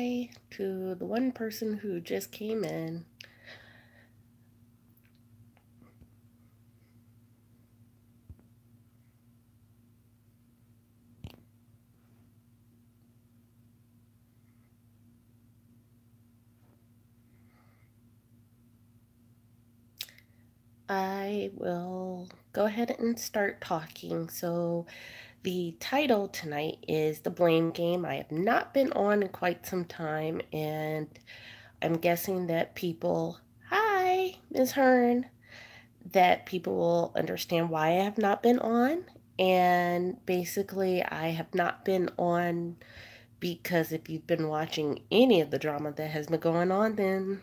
hi to the one person who just came in. I will go ahead and start talking. So, the title tonight is The Blame Game. I have not been on in quite some time, and I'm guessing that hi, Ms. Hearn, that people will understand why I have not been on. And basically, I have not been on because if you've been watching any of the drama that has been going on, then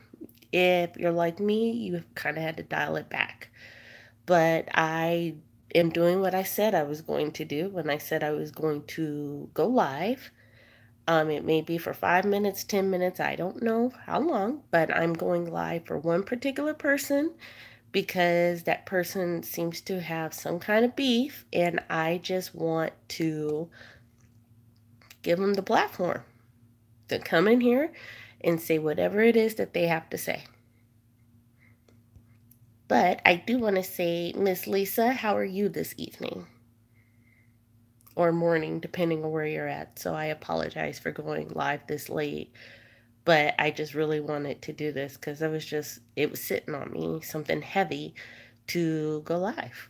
if you're like me, you kind of had to dial it back. But I am doing what I said I was going to do when I said I was going to go live. It may be for 5 minutes, 10 minutes, I don't know how long, but I'm going live for one particular person because that person seems to have some kind of beef, and I just want to give them the platform to come in here and say whatever it is that they have to say. But I do want to say, Miss Lisa, how are you this evening? Or morning, depending on where you're at. So I apologize for going live this late. But I just really wanted to do this because it was sitting on me, something heavy to go live.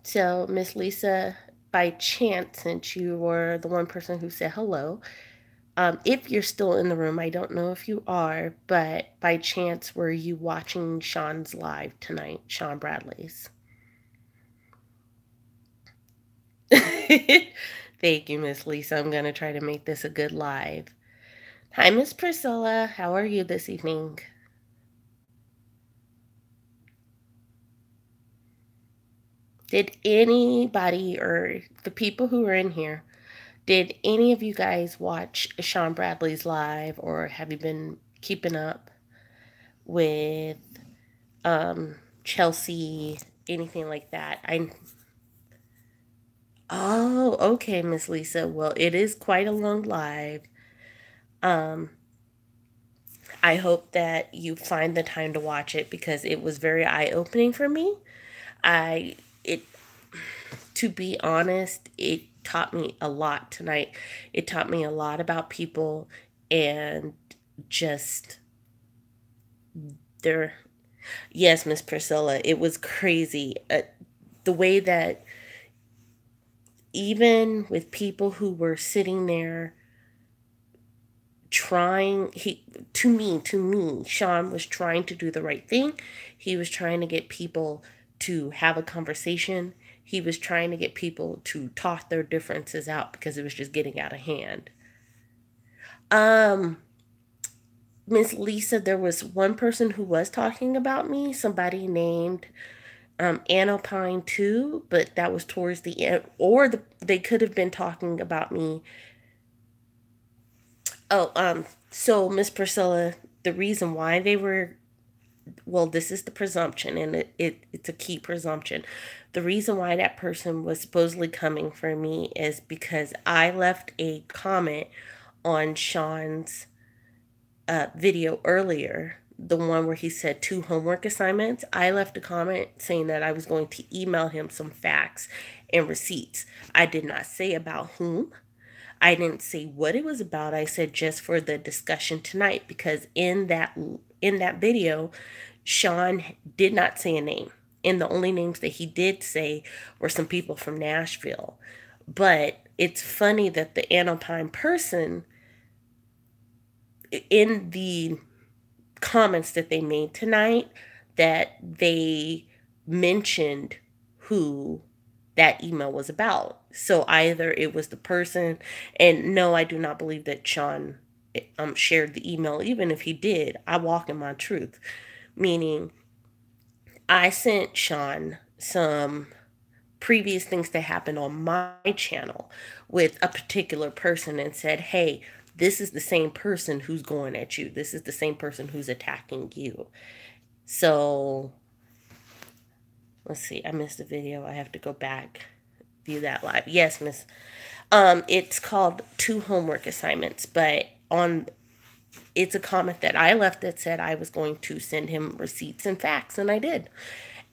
So, Miss Lisa, by chance, since you were the one person who said hello, if you're still in the room, I don't know if you are, but by chance, were you watching Sean's live tonight, Sean Bradley's? Thank you, Miss Lisa. I'm going to try to make this a good live. Hi, Miss Priscilla. How are you this evening? Did anybody or the people who are in here, did any of you guys watch Sean Bradley's live, or have you been keeping up with Chelsea, anything like that? Oh, okay, Miss Lisa. Well, it is quite a long live. Um, I hope that you find the time to watch it because it was very eye-opening for me. I it To be honest, it taught me a lot tonight. It taught me a lot about people and just their yes, Miss Priscilla, it was crazy. The way that even with people who were sitting there trying he to me Sean was trying to do the right thing. He was trying to get people to have a conversation. He was trying to get people to talk their differences out because it was just getting out of hand. um Miss Lisa, there was one person who was talking about me, somebody named Anopine too, but that was towards the end, or they could have been talking about me. So Miss Priscilla, the reason why they were, well, this is the presumption, and it's a key presumption. The reason why that person was supposedly coming for me is because I left a comment on Sean's video earlier, the one where he said 2 homework assignments. I left a comment saying that I was going to email him some facts and receipts. I did not say about whom. I didn't say what it was about. I said just for the discussion tonight because in that video, Sean did not say a name. And the only names that he did say were some people from Nashville. But it's funny that the Anopine person in the comments that they made tonight, that they mentioned who that email was about. So either it was the person, and no, I do not believe that Sean shared the email. Even if he did, I walk in my truth. Meaning, I sent Sean some previous things that happened on my channel with a particular person and said, hey, this is the same person who's going at you. This is the same person who's attacking you. So let's see. I missed the video. I have to go back, view that live. Yes, Miss. It's called two homework assignments, but on it's a comment that I left that said I was going to send him receipts and facts, and I did.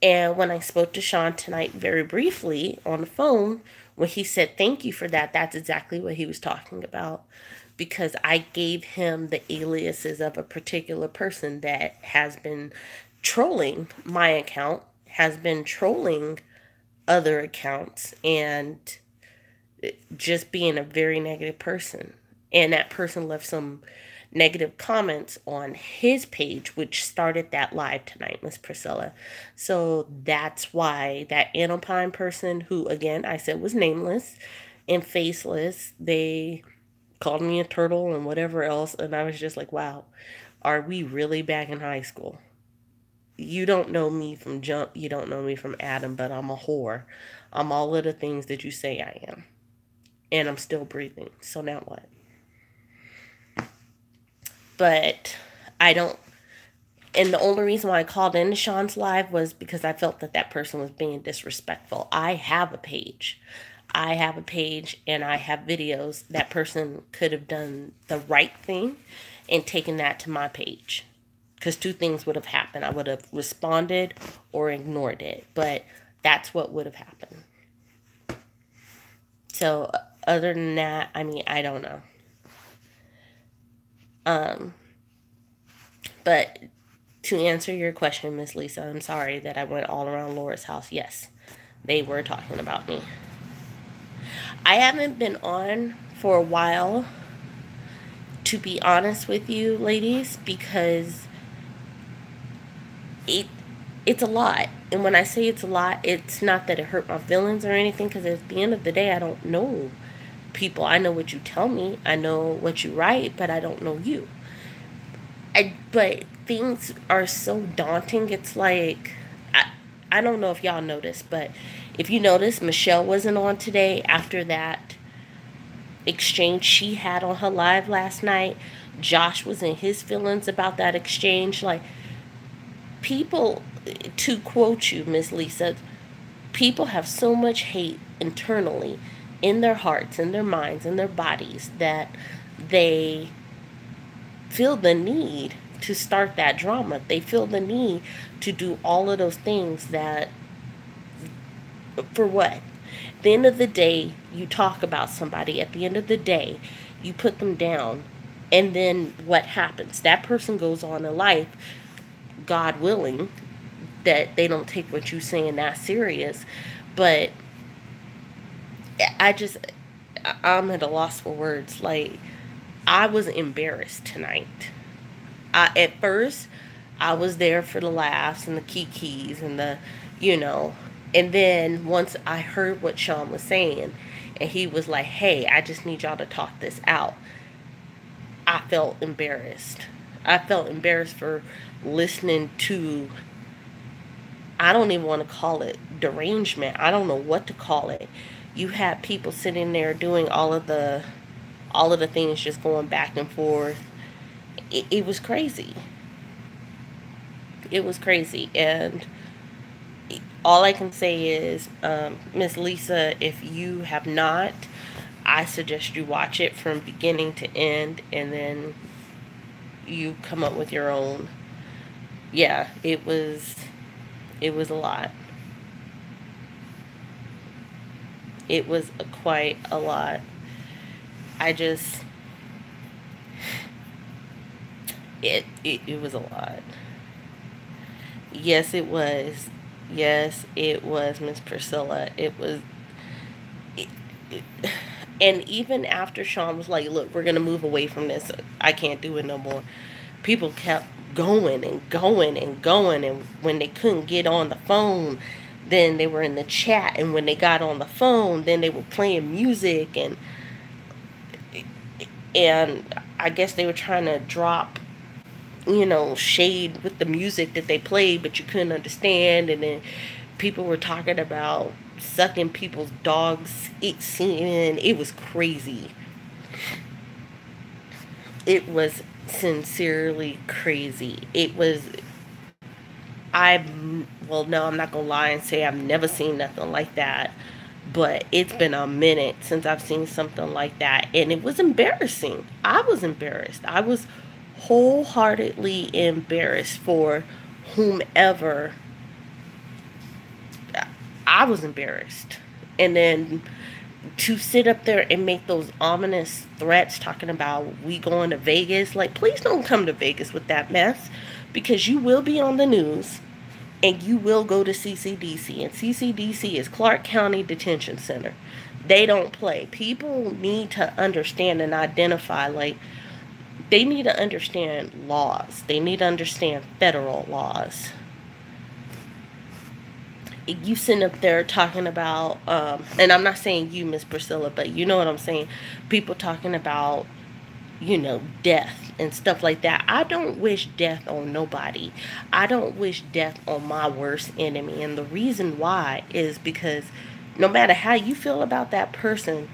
And when I spoke to Sean tonight very briefly on the phone, when he said thank you for that, that's exactly what he was talking about. Because I gave him the aliases of a particular person that has been trolling my account, has been trolling other accounts, and just being a very negative person. And that person left some negative comments on his page, which started that live tonight, Miss Priscilla. So that's why that Anopine person, who again I said was nameless and faceless, they called me a turtle and whatever else. And I was just like, wow, are we really back in high school? You don't know me from Jump, you don't know me from Adam, but I'm a whore. I'm all of the things that you say I am, and I'm still breathing. So now what? But I don't. And the only reason why I called into Sean's live was because I felt that that person was being disrespectful. I have a page. I have a page and I have videos. That person could have done the right thing and taken that to my page. Because two things would have happened. I would have responded or ignored it. But that's what would have happened. So, other than that, I mean, I don't know. Um, but to answer your question, Miss Lisa, I'm sorry that I went all around Laura's house. Yes, they were talking about me. I haven't been on for a while, to be honest with you, ladies, because it it's a lot. And when I say it's a lot, it's not that it hurt my feelings or anything, because at the end of the day, I don't know people. I know what you tell me, I know what you write, but I don't know you. But things are so daunting. It's like I don't know if y'all noticed, but if you notice, Michelle wasn't on today after that exchange she had on her live last night. Josh was in his feelings about that exchange. Like, people, to quote you, Miss Lisa, people have so much hate internally in their hearts, in their minds, in their bodies that they feel the need to start that drama. They feel the need to do all of those things that, for what? At the end of the day, you talk about somebody. At the end of the day, you put them down. And then what happens? That person goes on in life, God willing, that they don't take what you're saying that serious. But I just, I'm at a loss for words. Like, I was embarrassed tonight. At first, I was there for the laughs and the kikis and the, you know, and then once I heard what Sean was saying, and he was like, "Hey, I just need y'all to talk this out," I felt embarrassed. I felt embarrassed for listening to. I don't even want to call it derangement. I don't know what to call it. You had people sitting there doing all of the things, just going back and forth. It was crazy. It was crazy, and all I can say is, Miss Lisa, if you have not, I suggest you watch it from beginning to end, and then you come up with your own. Yeah, it was a lot. It was quite a lot. I just it was a lot. Yes, it was. Yes, it was, Miss Priscilla. It was. It, it, and even after Sean was like, "Look, we're gonna move away from this. I can't do it no more." People kept going and going and going, and when they couldn't get on the phone, then they were in the chat, and when they got on the phone, then they were playing music, and I guess they were trying to drop, shade with the music that they played, but you couldn't understand. And then people were talking about sucking people's dogs' semen. It was crazy. It was sincerely crazy. It was. I well, no, I'm not gonna lie and say I've never seen nothing like that. But it's been a minute since I've seen something like that, and it was embarrassing. I was embarrassed. I was wholeheartedly embarrassed for whomever. I was embarrassed. And then to sit up there and make those ominous threats talking about we going to Vegas, like, please don't come to Vegas with that mess, because you will be on the news and you will go to CCDC, and CCDC is Clark County Detention Center. They don't play. People need to understand and identify, like, they need to understand laws. They need to understand federal laws. You sitting up there talking about, and I'm not saying you, Miss Priscilla, but you know what I'm saying. People talking about, death and stuff like that. I don't wish death on nobody. I don't wish death on my worst enemy. And the reason why is because no matter how you feel about that person,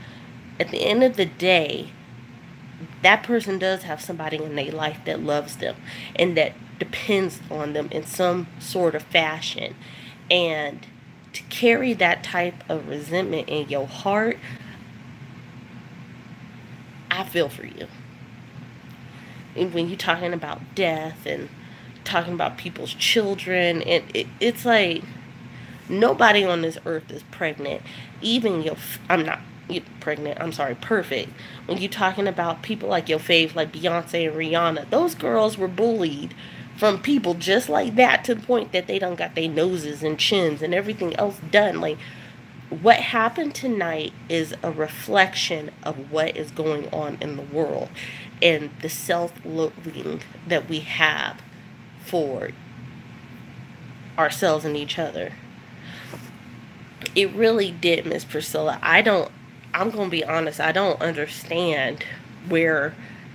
at the end of the day, that person does have somebody in their life that loves them and that depends on them in some sort of fashion. And to carry that type of resentment in your heart, I feel for you. And when you're talking about death and talking about people's children, it's like nobody on this earth is pregnant. Even I'm not pregnant, I'm sorry, perfect. When you're talking about people like your faves, like Beyonce and Rihanna, those girls were bullied from people just like that to the point that they done got their noses and chins and everything else done. Like, what happened tonight is a reflection of what is going on in the world and the self-loathing that we have for ourselves and each other. It really did, Miss Priscilla. I'm going to be honest, I don't understand where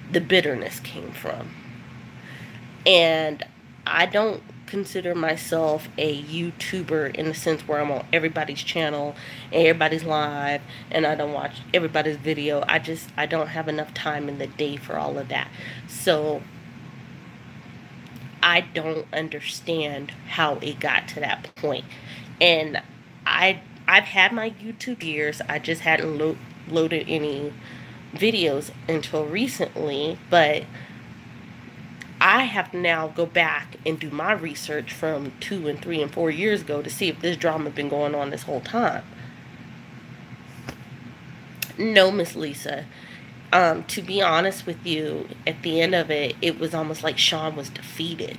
the bitterness came from. And I don't consider myself a YouTuber in the sense where I'm on everybody's channel and everybody's live and I don't watch everybody's video. I don't have enough time in the day for all of that. So I don't understand how it got to that point. And I've had my YouTube years. I just hadn't loaded any videos until recently, but I have to now go back and do my research from 2 and 3 and 4 years ago to see if this drama has been going on this whole time. No, Miss Lisa. To be honest with you, at the end of it, it was almost like Sean was defeated.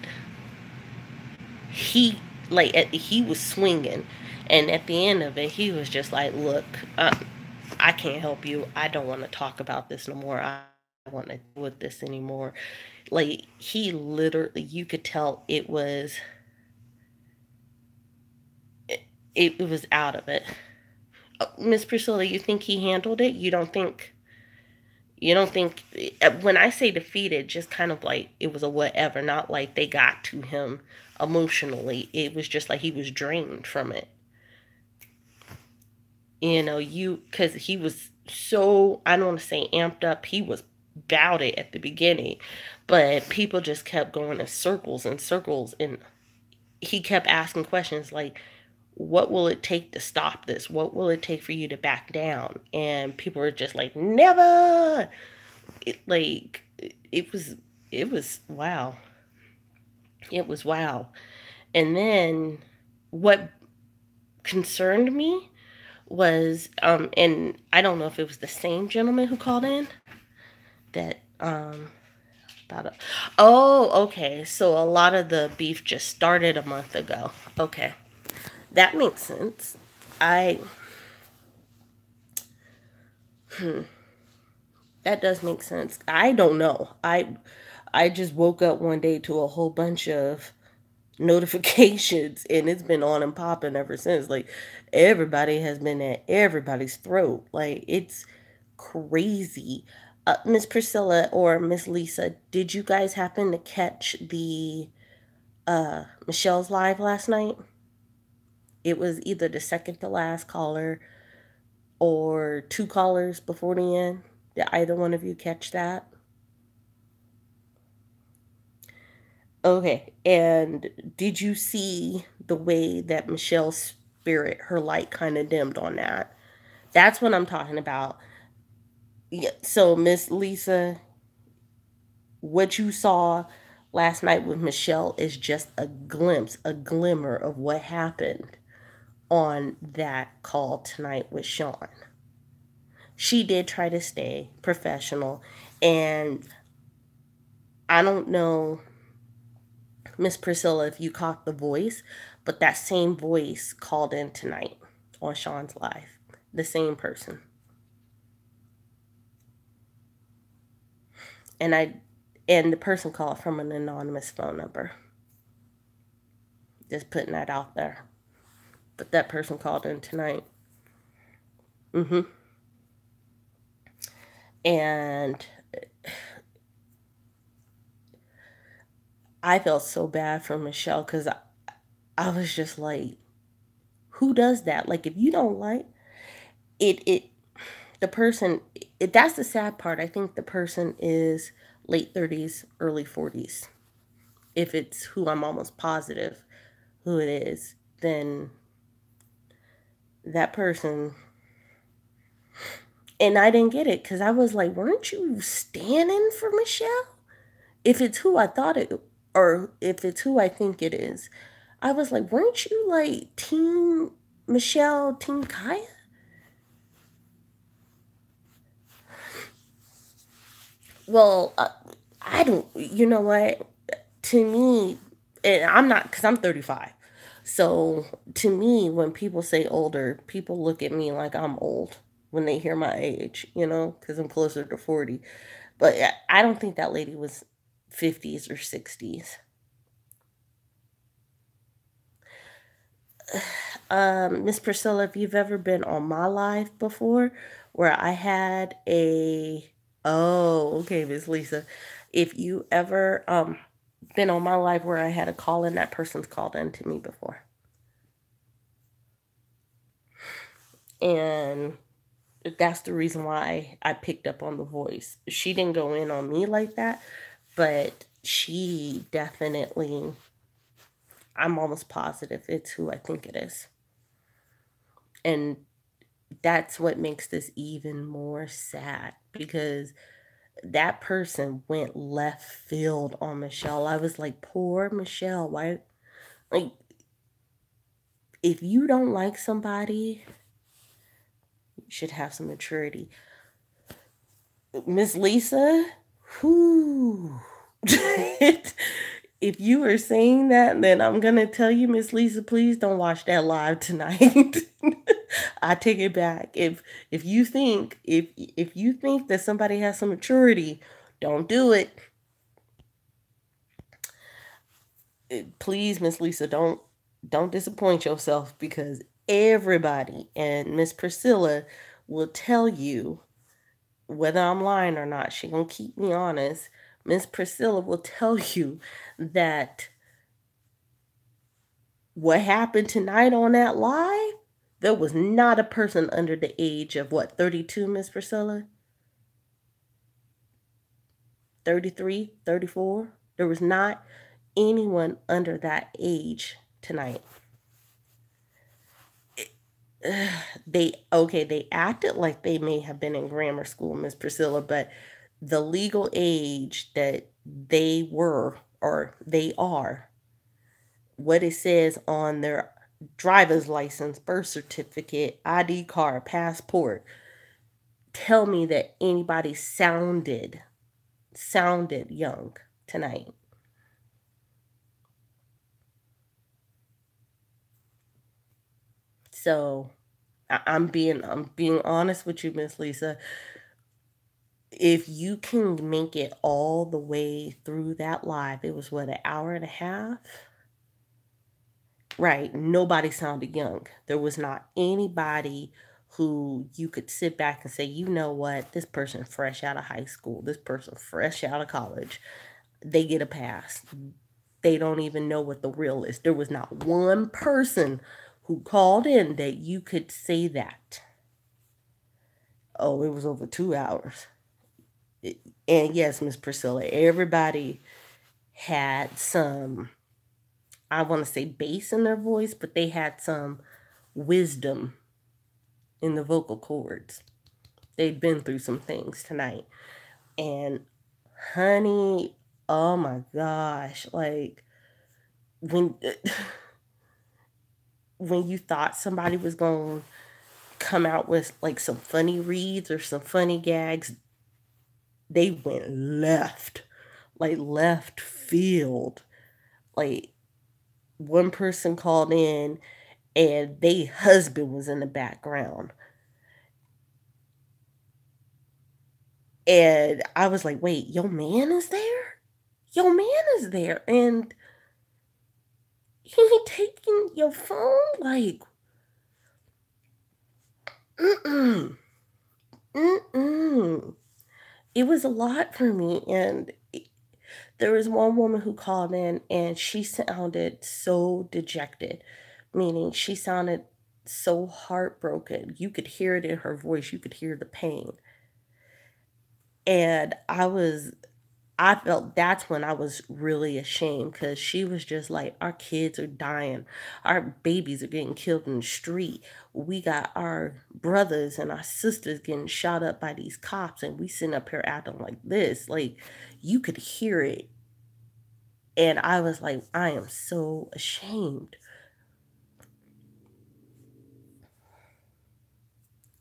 He was swinging, and at the end of it, he was just like, "Look, I can't help you. I don't want to talk about this no more. I don't want to deal with this anymore." Like, he literally, you could tell it was out of it. Miss Priscilla, you think he handled it? You don't think when I say defeated, just kind of like it was a whatever, not like they got to him emotionally. It was just like he was drained from it. Because he was so, I don't want to say amped up. He was about it at the beginning, but people just kept going in circles and circles, and he kept asking questions like, what will it take to stop this? What will it take for you to back down? And people were just like, never. It was wow. It was wow. And then what concerned me was, and I don't know if it was the same gentleman who called in that, about a, oh, okay, so a lot of the beef just started a month ago. Okay, that makes sense. I That does make sense. I don't know. I just woke up one day to a whole bunch of notifications and it's been on and popping ever since. Like, everybody has been at everybody's throat. Like, it's crazy. Miss Priscilla or Miss Lisa, did you guys happen to catch the Michelle's live last night? It was either the second to last caller or two callers before the end. Did either one of you catch that? Okay. And did you see the way that Michelle's spirit, her light kind of dimmed on that? That's what I'm talking about. Yeah, so Miss Lisa, what you saw last night with Michelle is just a glimpse, a glimmer of what happened on that call tonight with Sean. She did try to stay professional, and I don't know, Miss Priscilla, if you caught the voice, but that same voice called in tonight on Sean's live. The same person. And I and the person called from an anonymous phone number. Just putting that out there. But that person called in tonight. Mm-hmm. And I felt so bad for Michelle because I was just like, who does that? Like, if you don't like it, the person, that's the sad part. I think the person is late 30s, early 40s. If it's who I'm almost positive who it is, then that person, and I didn't get it because I was like, weren't you standing for Michelle? If it's who I thought it, or if it's who I think it is, I was like, weren't you like Team Michelle, Team Kaya? Well, I don't, you know what? To me, and I'm not, because I'm 35. So to me, when people say older, people look at me like I'm old when they hear my age, because I'm closer to 40. But I don't think that lady was 50s or 60s. Miss Priscilla, if you've ever been on my live before, where I had a, oh, okay, Miss Lisa, if you ever been on my live where I had a call in, that person's called in to me before, and that's the reason why I picked up on the voice. She didn't go in on me like that, but she definitely, I'm almost positive it's who I think it is. And that's what makes this even more sad because that person went left field on Michelle. I was like, poor Michelle. Why? Like, if you don't like somebody, you should have some maturity. Miss Lisa, whoo. If you were saying that, then I'm gonna tell you, Miss Lisa, please don't watch that live tonight. I take it back. If you think that somebody has some maturity, don't do it. Please, Miss Lisa, don't disappoint yourself because everybody and Miss Priscilla will tell you whether I'm lying or not. She gonna keep me honest. Miss Priscilla will tell you that what happened tonight on that live, there was not a person under the age of what, 32, Miss Priscilla? 33, 34? There was not anyone under that age tonight. They acted like they may have been in grammar school, Miss Priscilla, but the legal age that they were or they are, what it says on their driver's license, birth certificate, ID card, passport, tell me that anybody sounded young tonight. So I'm being honest with you, Miss Lisa. If you can make it all the way through that live, it was what, an hour and a half? Right. Nobody sounded young. There was not anybody who you could sit back and say, you know what, this person fresh out of high school, this person fresh out of college, they get a pass. They don't even know what the real is. There was not one person who called in that you could say that. Oh, it was over 2 hours. And yes, Miss Priscilla, everybody had some, I want to say bass in their voice, but they had some wisdom in the vocal cords. They'd been through some things tonight. And honey, oh my gosh, like when when you thought somebody was going to come out with like some funny reads or some funny gags, they went left, like left field. Like one person called in and they husband was in the background. And I was like, wait, your man is there? Your man is there. And he taking your phone? Like, mm-mm, mm-mm. It was a lot for me. And there was one woman who called in and she sounded so dejected, meaning she sounded so heartbroken. You could hear it in her voice, you could hear the pain. And I felt that's when I was really ashamed because she was just like, our kids are dying. Our babies are getting killed in the street. We got our brothers and our sisters getting shot up by these cops, and we sitting up here acting like this. Like, you could hear it. And I was like, I am so ashamed.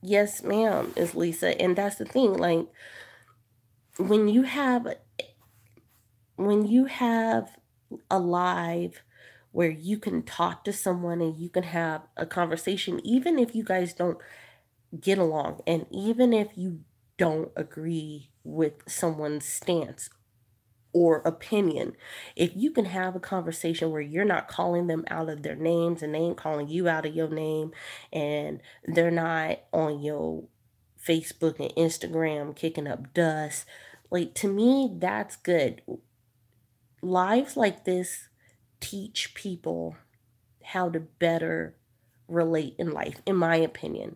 Yes, ma'am, is Lisa. And that's the thing. Like, when you have when you have a live where you can talk to someone and you can have a conversation, even if you guys don't get along, and even if you don't agree with someone's stance or opinion, if you can have a conversation where you're not calling them out of their names and they ain't calling you out of your name, and they're not on your Facebook and Instagram kicking up dust, like to me, that's good. Lives like this teach people how to better relate in life, in my opinion.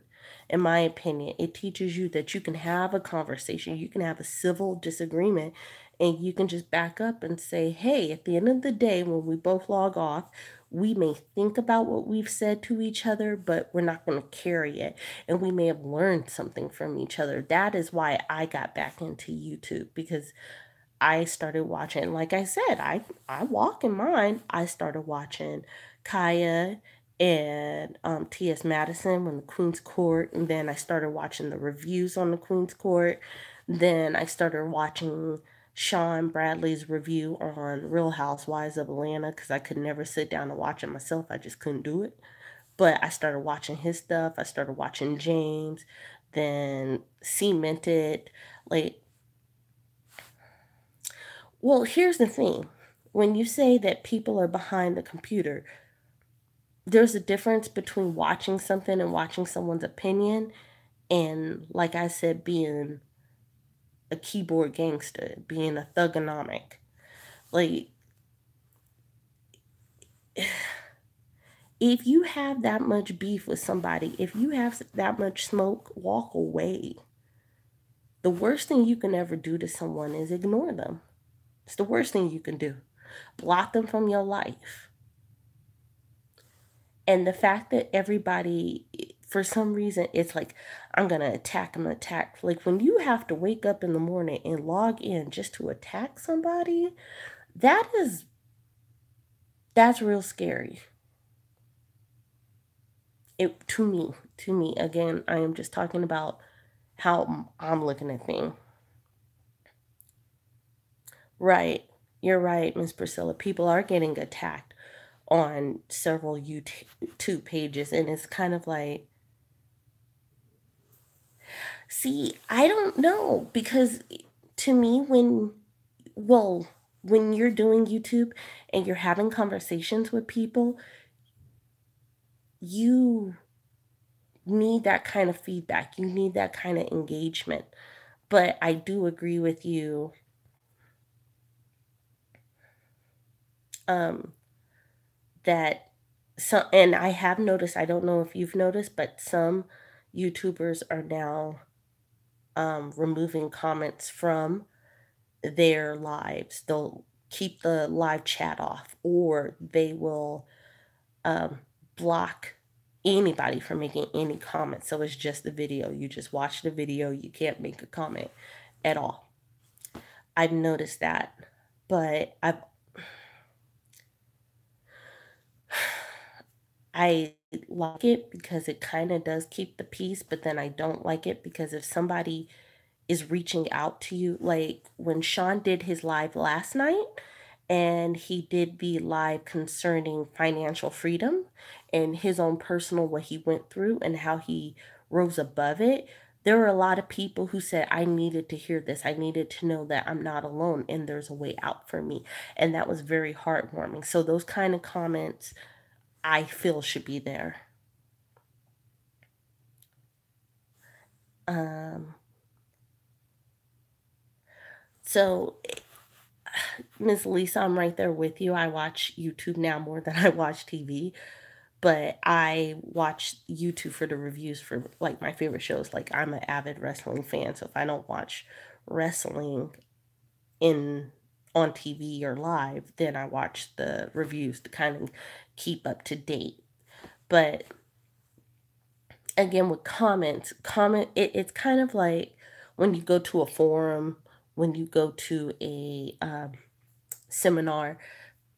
In my opinion, it teaches you that you can have a conversation, you can have a civil disagreement, and you can just back up and say, hey, at the end of the day, when we both log off, we may think about what we've said to each other, but we're not going to carry it. And we may have learned something from each other. That is why I got back into YouTube, because I started watching, like I said, I walk in mine. I started watching Kaya and T.S. Madison when the Queen's Court, and then I started watching the reviews on the Queen's Court. Then I started watching Sean Bradley's review on Real Housewives of Atlanta because I could never sit down and watch it myself. I just couldn't do it. But I started watching his stuff. I started watching James, then Cemented. Like, well, here's the thing. When you say that people are behind the computer, there's a difference between watching something and watching someone's opinion and, like I said, being a keyboard gangster, being a thugonomic. Like, if you have that much beef with somebody, if you have that much smoke, walk away. The worst thing you can ever do to someone is ignore them. It's the worst thing you can do. Block them from your life. And the fact that everybody, for some reason, it's like, I'm going to attack them, attack. Like when you have to wake up in the morning and log in just to attack somebody, that's real scary. To me, again, I am just talking about how I'm looking at things. Right. You're right, Miss Priscilla. People are getting attacked on several YouTube pages, and it's kind of like, see, I don't know because to me, well, when you're doing YouTube and you're having conversations with people, you need that kind of feedback. You need that kind of engagement. But I do agree with you um, that some, and I have noticed, I don't know if you've noticed, but some YouTubers are now removing comments from their lives. They'll keep the live chat off, or they will um, block anybody from making any comments. So it's just the video. You just watch the video. You can't make a comment at all. I've noticed that. But I like it because it kind of does keep the peace, but then I don't like it because if somebody is reaching out to you, like when Sean did his live last night and he did the live concerning financial freedom and his own personal what he went through and how he rose above it. There were a lot of people who said, I needed to hear this. I needed to know that I'm not alone and there's a way out for me. And that was very heartwarming. So, those kind of comments I feel should be there. Um, so Miss Lisa, I'm right there with you. I watch YouTube now more than I watch TV, but I watch YouTube for the reviews for like my favorite shows. Like I'm an avid wrestling fan, so if I don't watch wrestling in on TV or live, then I watch the reviews to kind of keep up to date. But again, with it's kind of like when you go to a forum, when you go to a seminar,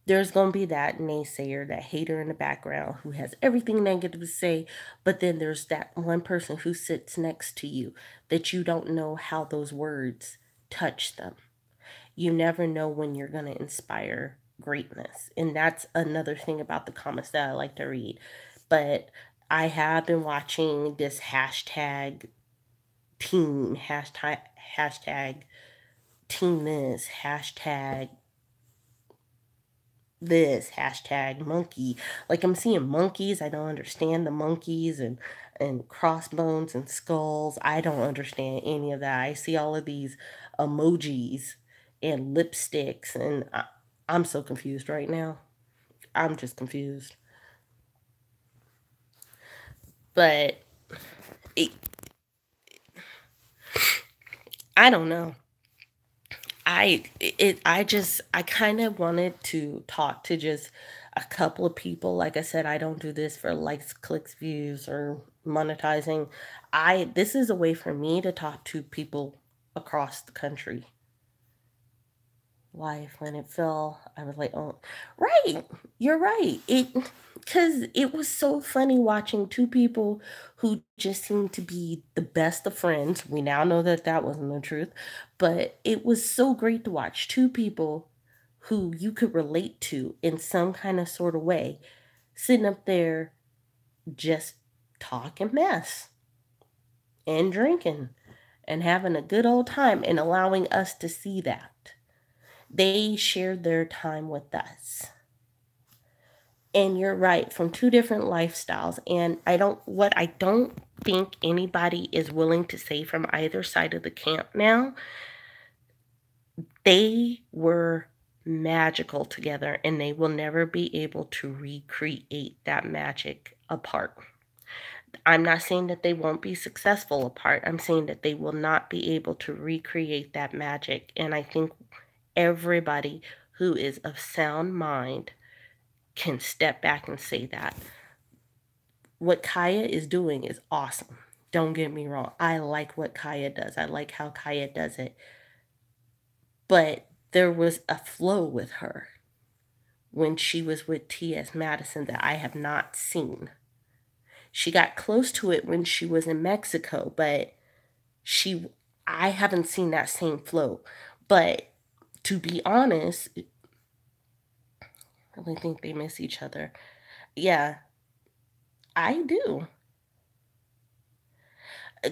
there's going to be that naysayer, that hater in the background who has everything negative to say, but then there's that one person who sits next to you that you don't know how those words touch them. You never know when you're going to inspire greatness. And that's another thing about the comments that I like to read. But I have been watching this hashtag team, hashtag team this hashtag monkey. Like I'm seeing monkeys. I don't understand the monkeys and crossbones and skulls. I don't understand any of that. I see all of these emojis and lipsticks, and I'm so confused right now. I'm just confused. But it, I don't know. I kind of wanted to talk to just a couple of people. Like I said, I don't do this for likes, clicks, views, or monetizing. I This is a way for me to talk to people across the country. Life when it fell, I was like, oh, right, you're right. Because it was so funny watching two people who just seemed to be the best of friends. We now know that that wasn't the truth, but it was so great to watch two people who you could relate to in some kind of sort of way sitting up there just talking mess and drinking and having a good old time and allowing us to see that. They shared their time with us. And you're right, from two different lifestyles. And what I don't think anybody is willing to say from either side of the camp now, they were magical together and they will never be able to recreate that magic apart. I'm not saying that they won't be successful apart. I'm saying that they will not be able to recreate that magic. And I think everybody who is of sound mind can step back and say that. What Kaya is doing is awesome. Don't get me wrong. I like what Kaya does. I like how Kaya does it. But there was a flow with her when she was with T.S. Madison that I have not seen. She got close to it when she was in Mexico, but she I haven't seen that same flow. But to be honest, I really think they miss each other. Yeah, I do.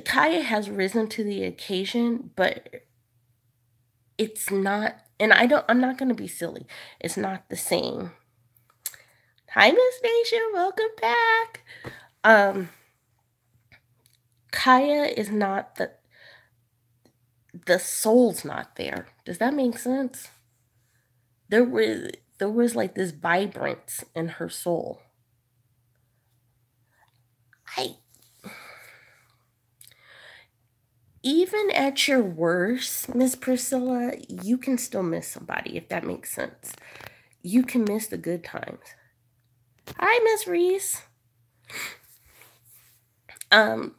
Kaya has risen to the occasion, but it's not, and I'm not going to be silly. It's not the same. Hi, Miss Nation. Welcome back. Um, Kaya is not the soul's not there. Does that make sense? There was there was like this vibrance in her soul. I Even at your worst, Miss Priscilla, you can still miss somebody if that makes sense. You can miss the good times. Hi, Miss Reese. Um,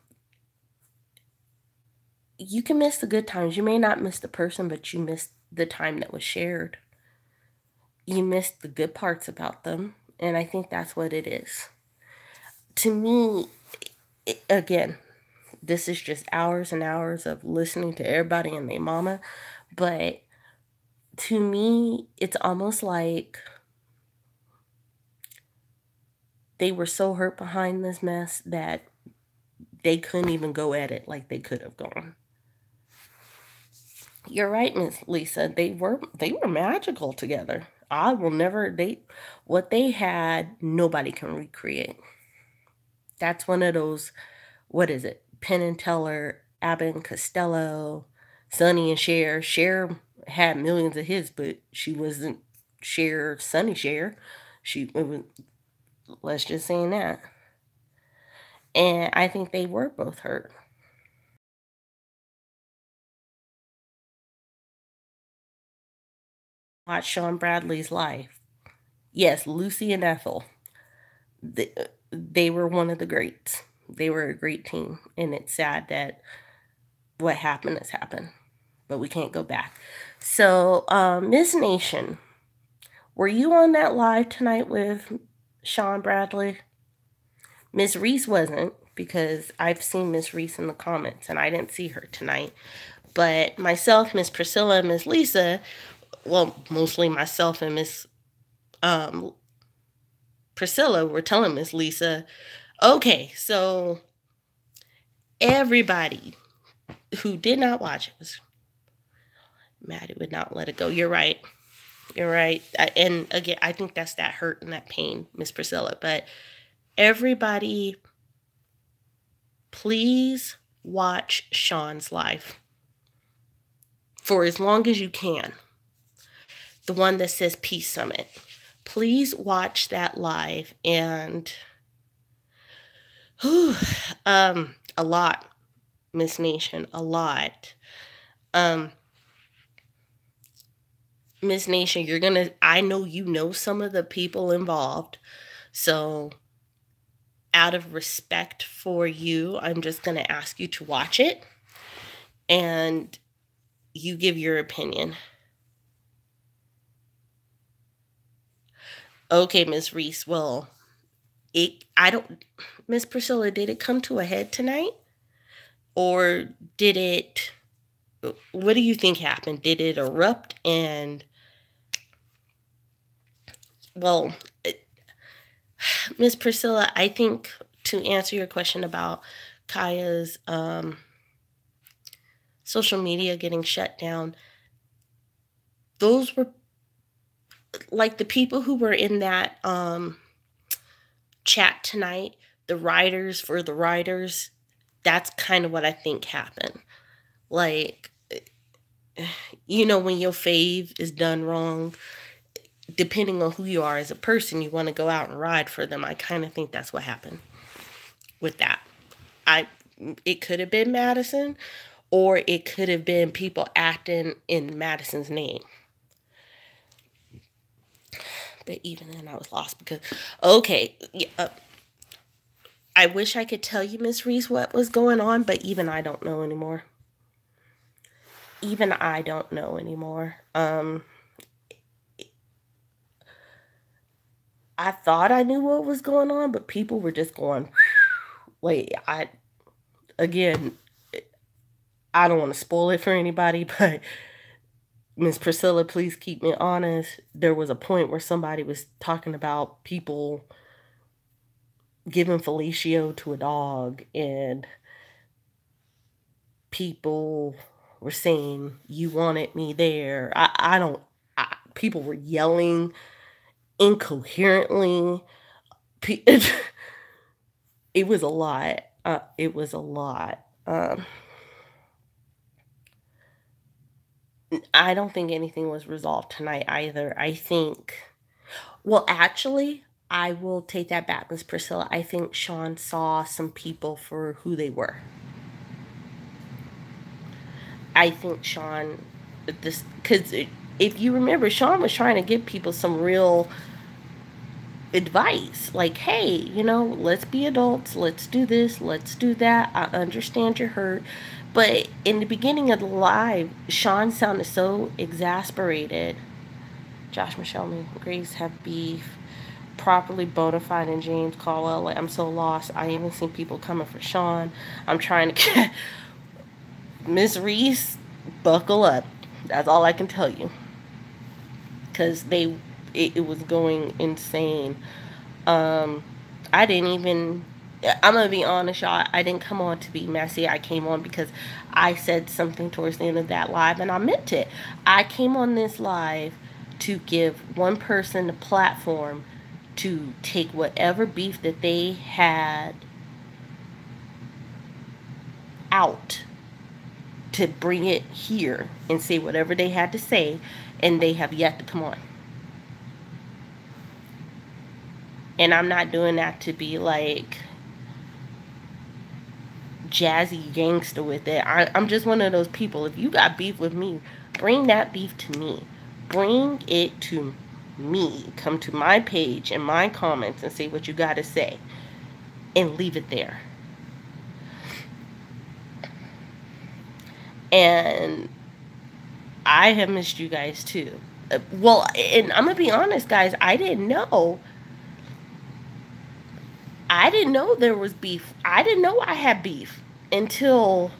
you can miss the good times. You may not miss the person, but you miss the time that was shared. You miss the good parts about them, and I think that's what it is. To me, again, this is just hours and hours of listening to everybody and their mama, but to me, it's almost like they were so hurt behind this mess that they couldn't even go at it like they could have gone. You're right, Miss Lisa. They were magical together. I will never date what they had, nobody can recreate. That's one of those, what is it? Penn and Teller, Abbott and Costello, Sonny and Cher. Cher had millions of hits, but she wasn't Cher, Sonny Cher. It was, let's just say that. And I think they were both hurt. Watch Sean Bradley's life. Yes, Lucy and Ethel. They were one of the greats. They were a great team, and it's sad that what happened has happened, but we can't go back. So, Miss Nation, were you on that live tonight with Sean Bradley? Miss Reese wasn't because I've seen Miss Reese in the comments and I didn't see her tonight. But myself, Miss Priscilla, and Miss Lisa, well, mostly myself and Miss um, Priscilla were telling Miss Lisa, okay, so everybody who did not watch it, Maddie would not let it go. You're right. You're right. And again, I think that's that hurt and that pain, Miss Priscilla. But everybody, please watch Sean's life for as long as you can. The one that says Peace Summit. Please watch that live and whew, a lot, Miss Nation, a lot. Um, Miss Nation, I know you know some of the people involved. So out of respect for you, I'm just going to ask you to watch it and you give your opinion. Okay, Miss Reese. Well, I don't, Miss Priscilla, did it come to a head tonight? Or did it, what do you think happened? Did it erupt and, well, Miss Priscilla, I think to answer your question about Kaya's social media getting shut down, those were like the people who were in that chat tonight, the writers for the writers, that's kind of what I think happened. Like, you know, when your fave is done wrong, depending on who you are as a person, you want to go out and ride for them. I kind of think that's what happened with that. It could have been Madison, or it could have been people acting in Madison's name. But even then, I was lost because, okay, yeah, I wish I could tell you, Miss Reese, what was going on, but even I don't know anymore. Even I don't know anymore. I thought I knew what was going on, but people were just going, wait, again, I don't want to spoil it for anybody, but Miss Priscilla, please keep me honest. There was a point where somebody was talking about people giving fellatio to a dog, and people were saying, you wanted me there. I don't, people were yelling incoherently. It was a lot. It was a lot. I don't think anything was resolved tonight either. I think, well, actually, I will take that back, Miss Priscilla. I think Sean saw some people for who they were. I think Sean, this, because if you remember, Sean was trying to give people some real advice. Like, hey, let's be adults. Let's do this. Let's do that. I understand you're hurt. But in the beginning of the live, Sean sounded so exasperated. Josh, Michelle, and Grace have beef. Properly bona fide and James Caldwell. Like, I'm so lost. I even seen people coming for Sean. I'm trying to get Miss Reese, buckle up. That's all I can tell you. Because it was going insane. I didn't even. I'm gonna be honest, y'all. I didn't come on to be messy. I came on because I said something towards the end of that live, and I meant it. I came on this live to give one person a platform to take whatever beef that they had out, to bring it here and say whatever they had to say, and they have yet to come on. And I'm not doing that to be like jazzy gangster with it. I'm just one of those people. If you got beef with me, bring that beef to me. Bring it to me. Come to my page and my comments and say what you got to say. And leave it there. And I have missed you guys too. Well, and I'm going to be honest, guys. I didn't know there was beef. I didn't know I had beef until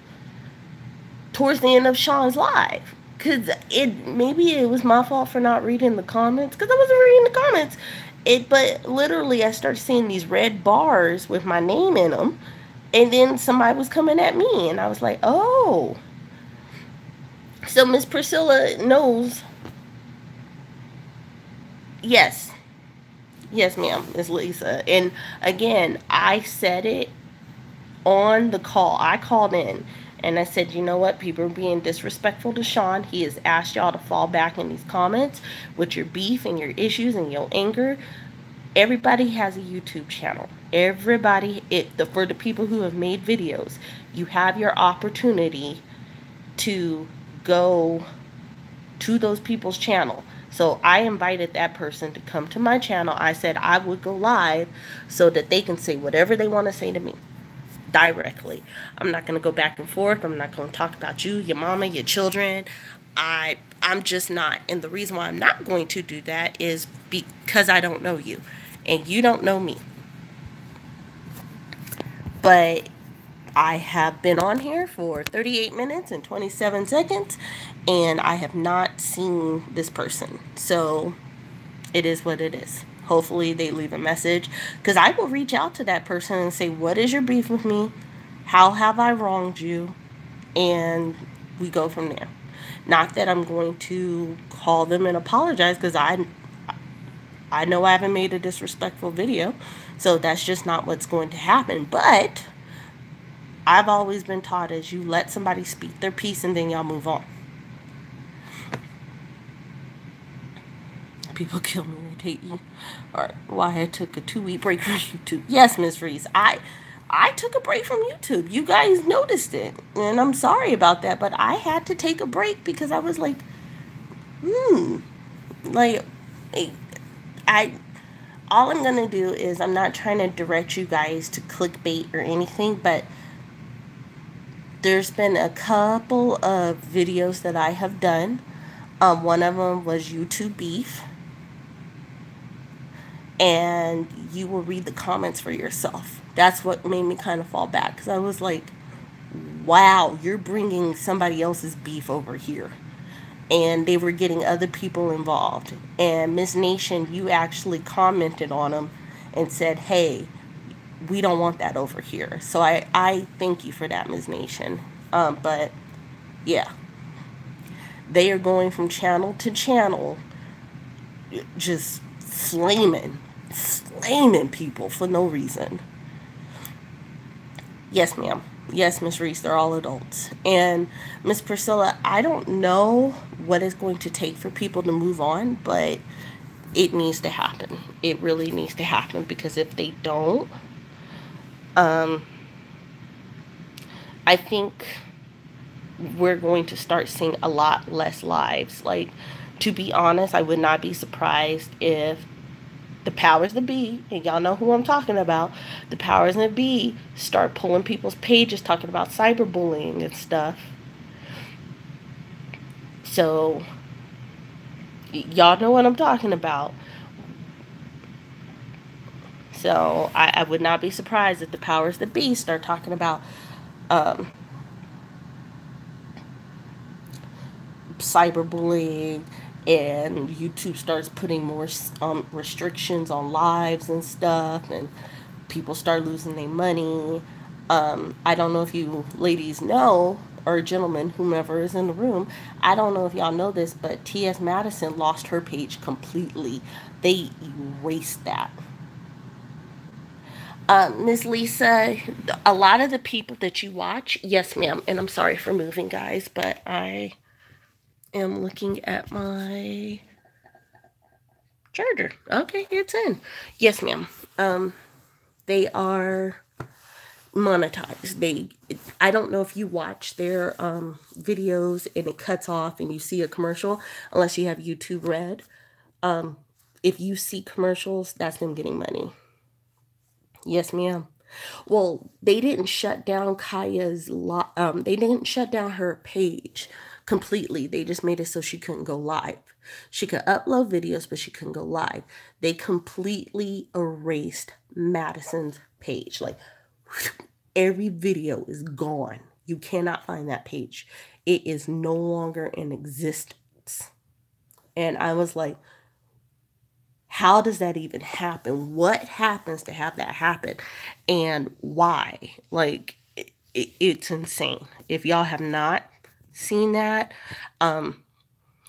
towards the end of Sean's live. Cause maybe it was my fault for not reading the comments. Cause I wasn't reading the comments. But literally I started seeing these red bars with my name in them, and then somebody was coming at me, and I was like, oh. So Miss Priscilla knows. Yes, yes, ma'am, Miss Lisa. And again, I said it on the call. I called in and I said, you know what? People are being disrespectful to Sean. He has asked y'all to fall back in these comments with your beef and your issues and your anger. Everybody has a YouTube channel. For the people who have made videos, you have your opportunity to go to those people's channel. So I invited that person to come to my channel. I said I would go live so that they can say whatever they want to say to me directly. I'm not going to go back and forth. I'm not going to talk about you, your mama, your children. I'm just not. And the reason why I'm not going to do that is because I don't know you and you don't know me. But I have been on here for 38 minutes and 27 seconds, and I have not seen this person. So it is what it is. Hopefully they leave a message, because I will reach out to that person and say, what is your beef with me? How have I wronged you? And we go from there. Not that I'm going to call them and apologize, because I know I haven't made a disrespectful video, so that's just not what's going to happen. But I've always been taught as you let somebody speak their piece and then y'all move on. People kill me, irritate you. Or why I took a 2-week break from YouTube. Yes, Miss Reese, I took a break from YouTube. You guys noticed it, and I'm sorry about that, but I had to take a break because I was like, like, all I'm gonna do is, I'm not trying to direct you guys to clickbait or anything, but there's been a couple of videos that I have done. One of them was YouTube beef. And you will read the comments for yourself. That's what made me kind of fall back. Because I was like, wow, you're bringing somebody else's beef over here. And they were getting other people involved. And Miss Nation, you actually commented on them and said, hey, we don't want that over here. So I thank you for that, Ms. Nation. But yeah, they are going from channel to channel, just flaming people for no reason. Yes, ma'am. Yes, Miss Reese, they're all adults. And Miss Priscilla, I don't know what it's going to take for people to move on, but it needs to happen. It really needs to happen, because if they don't, I think we're going to start seeing a lot less lives. Like, to be honest, I would not be surprised if The powers that be, and y'all know who I'm talking about, the powers that be start pulling people's pages talking about cyberbullying and stuff. So y'all know what I'm talking about. So I would not be surprised if the powers that be start talking about um, cyberbullying, and YouTube starts putting more restrictions on lives and stuff, and people start losing their money. I don't know if you ladies know, or gentlemen, whomever is in the room, I don't know if y'all know this, but T.S. Madison lost her page completely. They erased that. Miss Lisa, a lot of the people that you watch, yes, ma'am, and I'm sorry for moving, guys, but I am looking at my charger. Okay, it's in. Yes, ma'am. Um, they are monetized. I don't know if you watch their videos and it cuts off and you see a commercial, unless you have YouTube Red. If you see commercials, that's them getting money. Yes, ma'am. Well, they didn't shut down they didn't shut down her page completely. They just made it so she couldn't go live. She could upload videos, but she couldn't go live. They completely erased Madison's page. Like, every video is gone. You cannot find that page. It is no longer in existence. And I was like, how does that even happen? What happens to have that happen? And why? Like, it's insane. If y'all have not seen that,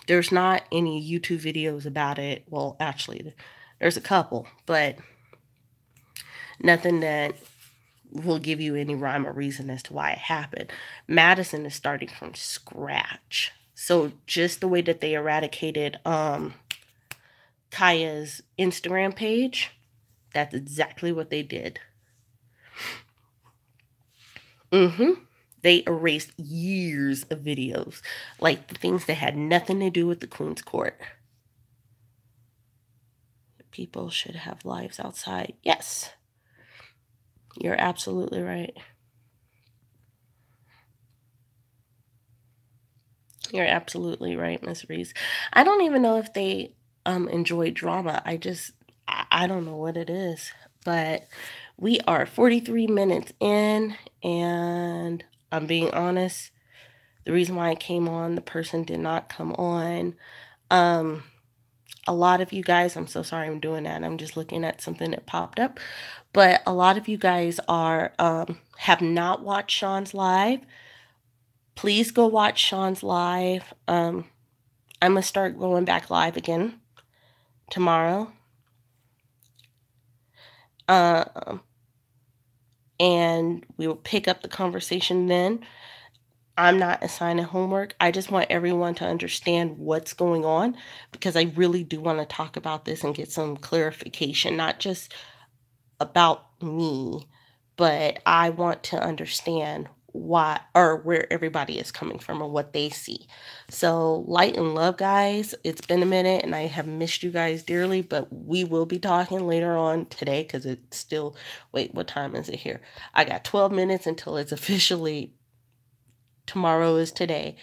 there's not any YouTube videos about it. Well, actually, there's a couple, but nothing that will give you any rhyme or reason as to why it happened. Madison is starting from scratch. So just the way that they eradicated Kaya's Instagram page, that's exactly what they did. They erased years of videos, like the things that had nothing to do with the Queen's Court. People should have lives outside. Yes, you're absolutely right. You're absolutely right, Miss Reese. I don't even know if they enjoy drama. I don't know what it is. But we are 43 minutes in, and I'm being honest. The reason why I came on, the person did not come on. Um, a lot of you guys, I'm so sorry I'm doing that. I'm just looking at something that popped up. But a lot of you guys are have not watched Sean's live. Please go watch Sean's live. I'm gonna start going back live again tomorrow. Um, and we will pick up the conversation then. I'm not assigning homework. I just want everyone to understand what's going on, because I really do want to talk about this and get some clarification, not just about me, but I want to understand why, or where everybody is coming from, or what they see. So, light and love, guys. It's been a minute and I have missed you guys dearly, but we will be talking later on today, because it's still, wait, what time is it here? I got 12 minutes until it's officially tomorrow is today.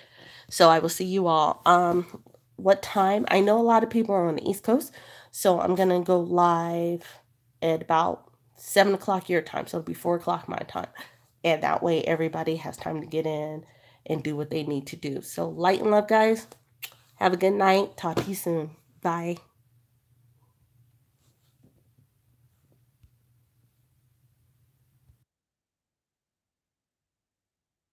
So I will see you all. What time? I know a lot of people are on the East Coast, so I'm gonna go live at about 7 o'clock your time. So it'll be 4 o'clock my time. And that way everybody has time to get in and do what they need to do. So light and love, guys. Have a good night. Talk to you soon. Bye.